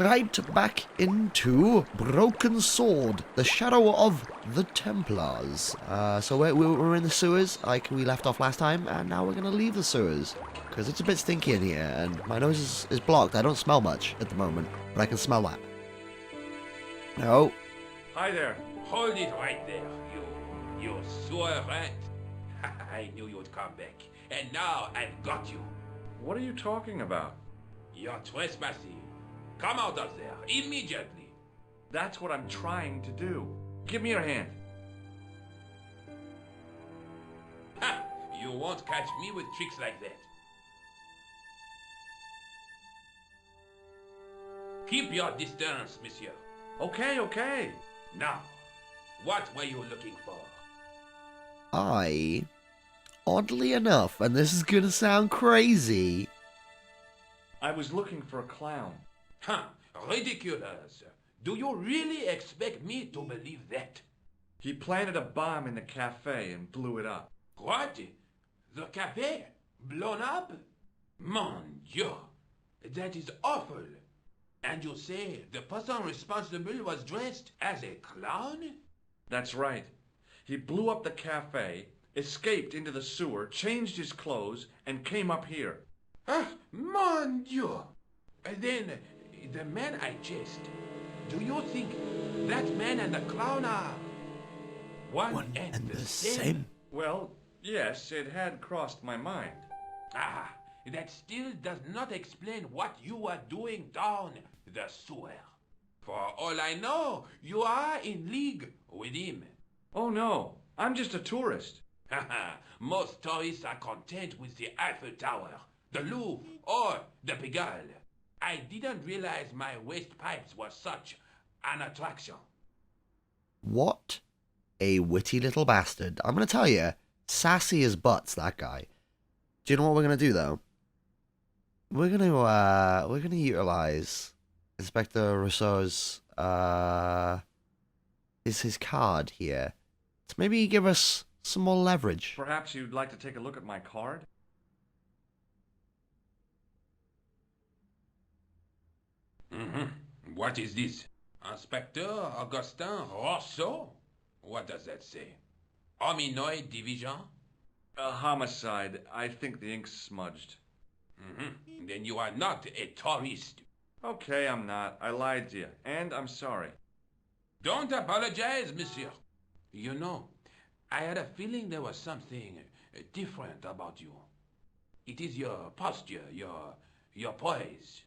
Right back into Broken Sword, the shadow of the Templars. So we're in the sewers, like we left off last time, and now we're going to leave the sewers. Because it's a bit stinky in here, and my nose is blocked. I don't smell much at the moment, but I can smell that. No. Hi there. Hold it right there, you sewer rat. I knew you'd come back, and now I've got you. What are you talking about? You're trespassing. Come out of there, immediately. That's what I'm trying to do. Give me your hand. Ha! You won't catch me with tricks like that. Keep your distance, monsieur. Okay. Now, what were you looking for? Oddly enough, and this is gonna sound crazy, I was looking for a clown. Huh, ridiculous. Do you really expect me to believe that? He planted a bomb in the cafe and blew it up. What? The cafe? Blown up? Mon Dieu, that is awful. And you say the person responsible was dressed as a clown? That's right. He blew up the cafe, escaped into the sewer, changed his clothes, and came up here. Ah, mon Dieu. Then, the man I chased, do you think that man and the clown are one and the same? Well, yes, it had crossed my mind. Ah, that still does not explain what you were doing down the sewer. For all I know, you are in league with him. Oh no, I'm just a tourist. Haha, most tourists are content with the Eiffel Tower, the Louvre, or the Pigalle. I didn't realize my waste pipes were such an attraction. what a witty little bastard. I'm gonna tell you, sassy as butts, that guy. Do you know what we're gonna do though? We're gonna utilize Inspector Rousseau's is his card here to maybe give us some more leverage. Perhaps you'd like to take a look at my card? What is this? Inspector Augustin Rousseau? What does that say? Hominoid Division? A homicide. I think the ink's smudged. Then you are not a tourist. Okay, I'm not. I lied to you, and I'm sorry. Don't apologize, monsieur. You know, I had a feeling there was something different about you. It is your posture, your poise.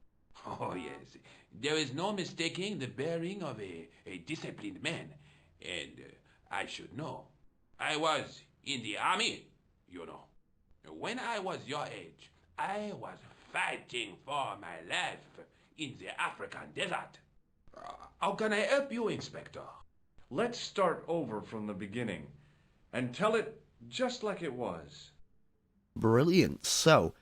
Oh, yes. There is no mistaking the bearing of a disciplined man. And I should know. I was in the army, you know. When I was your age, I was fighting for my life in the African desert. How can I help you, Inspector? Let's start over from the beginning and tell it just like it was. Brilliant. So,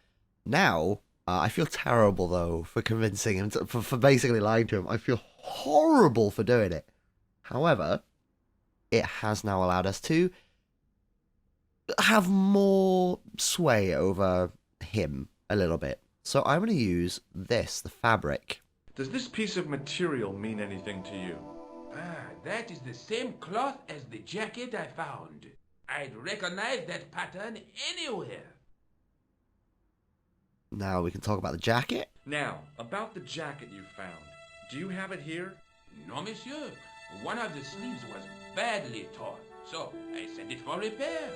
now, I feel terrible, though, for convincing him, for basically lying to him. I feel horrible for doing it. However, it has now allowed us to have more sway over him a little bit. So I'm going to use this, the fabric. Does this piece of material mean anything to you? Ah, that is the same cloth as the jacket I found. I'd recognize that pattern anywhere. Now we can talk about the jacket. Now, about the jacket you found. Do you have it here? No, monsieur. One of the sleeves was badly torn, so I sent it for repair.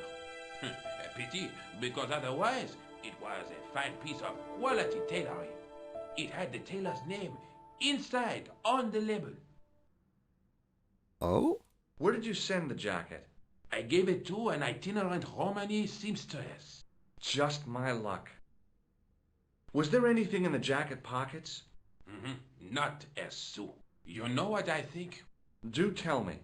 A pity, because otherwise it was a fine piece of quality tailoring. It had the tailor's name inside on the label. Oh? Where did you send the jacket? I gave it to an itinerant Romany seamstress. Just my luck. Was there anything in the jacket pockets? Not a sou. You know what I think? Do tell me.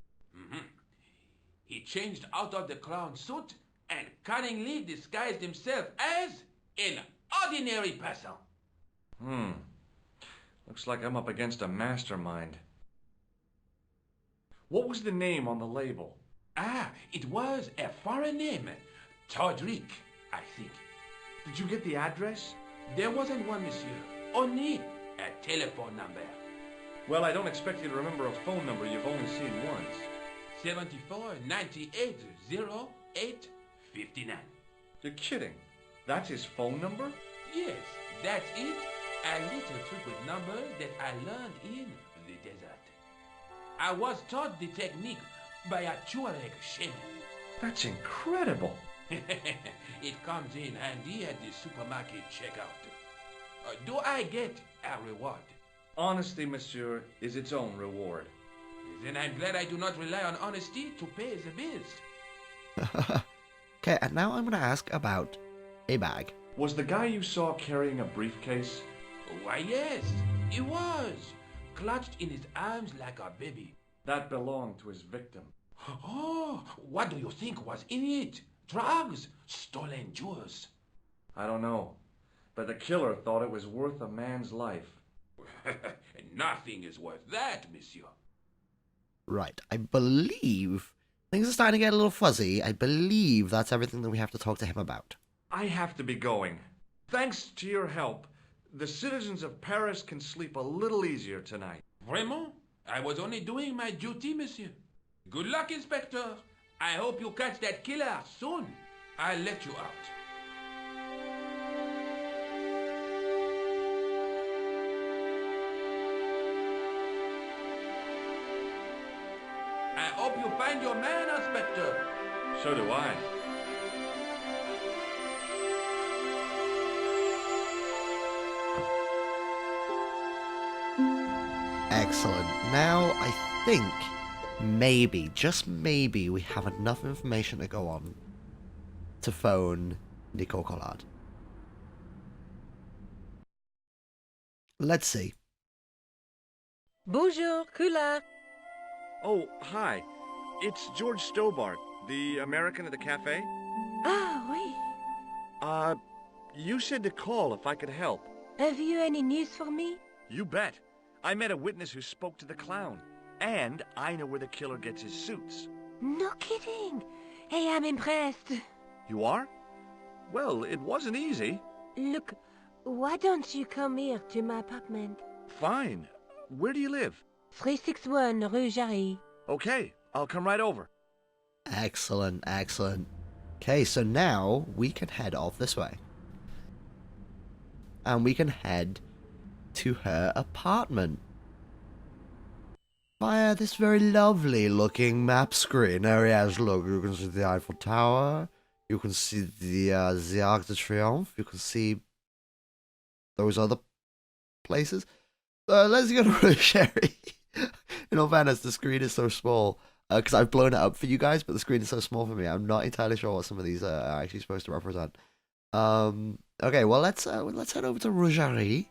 He changed out of the clown suit and cunningly disguised himself as an ordinary person. Looks like I'm up against a mastermind. What was the name on the label? Ah, it was a foreign name. Todrick, I think. Did you get the address? There wasn't one, monsieur. Only a telephone number. Well, I don't expect you to remember a phone number you've only seen once. 74 98 08 59. You're kidding. That's his phone number? Yes, that's it. A little trick with numbers that I learned in the desert. I was taught the technique by a Tuareg shaman. That's incredible. It comes in handy at the supermarket checkout. Do I get a reward? Honesty, monsieur, is its own reward. Then I'm glad I do not rely on honesty to pay the bills. Okay, and now I'm going to ask about a bag. Was the guy you saw carrying a briefcase? Why, yes, he was. Clutched in his arms like a baby. That belonged to his victim. Oh, what do you think was in it? Drugs? Stolen jewels? I don't know, but the killer thought it was worth a man's life. Nothing is worth that, monsieur. Right, I believe things are starting to get a little fuzzy. I believe that's everything that we have to talk to him about. I have to be going. Thanks to your help, the citizens of Paris can sleep a little easier tonight. Vraiment? I was only doing my duty, monsieur. Good luck, Inspector. I hope you catch that killer soon. I'll let you out. I hope you find your man, Inspector. So do I. Excellent. Now, I think maybe, just maybe, we have enough information to go on to phone Nicole Collard. Let's see. Bonjour, Collard. Oh, hi. It's George Stobbart, the American at the cafe. Ah, oui. You said to call if I could help. Have you any news for me? You bet. I met a witness who spoke to the clown. And I know where the killer gets his suits. No kidding. Hey, I'm impressed. You are? Well, it wasn't easy. Look, why don't you come here to my apartment? Fine. Where do you live? 361 Rue Jarry. Okay, I'll come right over. Excellent, excellent. Okay, so now we can head off this way. And we can head to her apartment via this very lovely looking map screen. Oh yes, look, you can see the Eiffel Tower, you can see the Arc de Triomphe, you can see those other places. Let's go to Sherry. In all fairness, the screen is so small, because I've blown it up for you guys, but the screen is so small for me. I'm not entirely sure what some of these are actually supposed to represent. Okay, well, let's head over to Rougerie,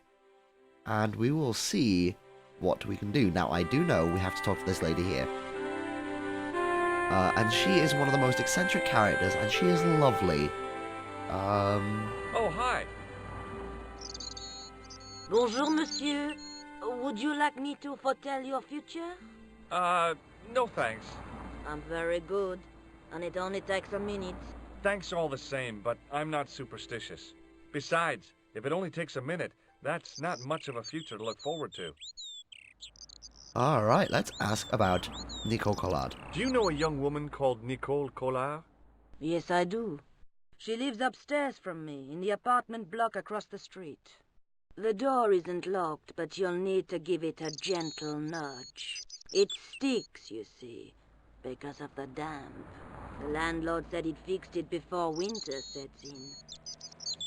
and we will see what we can do. Now, I do know we have to talk to this lady here. And she is one of the most eccentric characters, and she is lovely. Oh, hi. Bonjour, monsieur. Would you like me to foretell your future? No thanks. I'm very good, and it only takes a minute. Thanks all the same, but I'm not superstitious. Besides, if it only takes a minute, that's not much of a future to look forward to. Alright, let's ask about Nicole Collard. Do you know a young woman called Nicole Collard? Yes, I do. She lives upstairs from me, in the apartment block across the street. The door isn't locked, but you'll need to give it a gentle nudge. It sticks, you see, because of the damp. The landlord said he'd fixed it before winter sets in.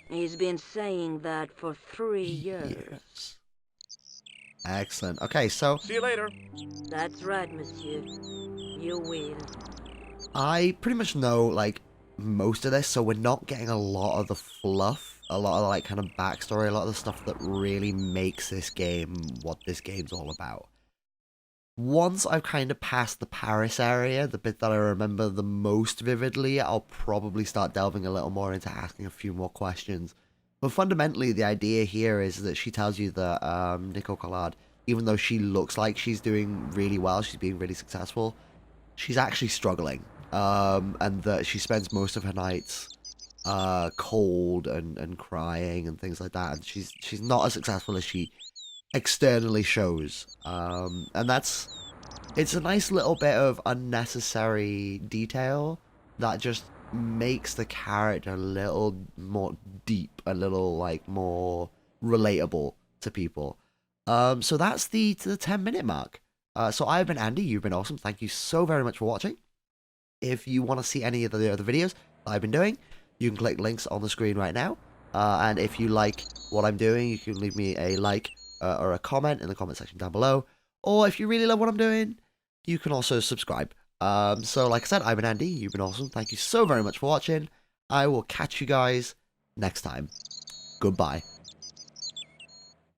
He's been saying that for 3 years. Yes. Excellent. Okay, so See you later. That's right, monsieur. You will. I pretty much know, like, most of this, so we're not getting a lot of the fluff, a lot of the, like, kind of backstory, a lot of the stuff that really makes this game what this game's all about. Once I've kind of passed the Paris area, the bit that I remember the most vividly, I'll probably start delving a little more into asking a few more questions. But fundamentally, the idea here is that she tells you that Nicole Collard, even though she looks like she's doing really well, she's being really successful, she's actually struggling. And that she spends most of her nights cold and crying and things like that. And she's not as successful as she externally shows. And it's a nice little bit of unnecessary detail that just makes the character a little more deep, a little like more relatable to people. So that's to the 10-minute mark. So I've been Andy, you've been awesome. Thank you so very much for watching. If you want to see any of the other videos that I've been doing, you can click links on the screen right now. And if you like what I'm doing, you can leave me a like or a comment in the comment section down below. Or if you really love what I'm doing, you can also subscribe. So like I said, I've been Andy, you've been awesome. Thank you so very much for watching. I will catch you guys next time. Goodbye.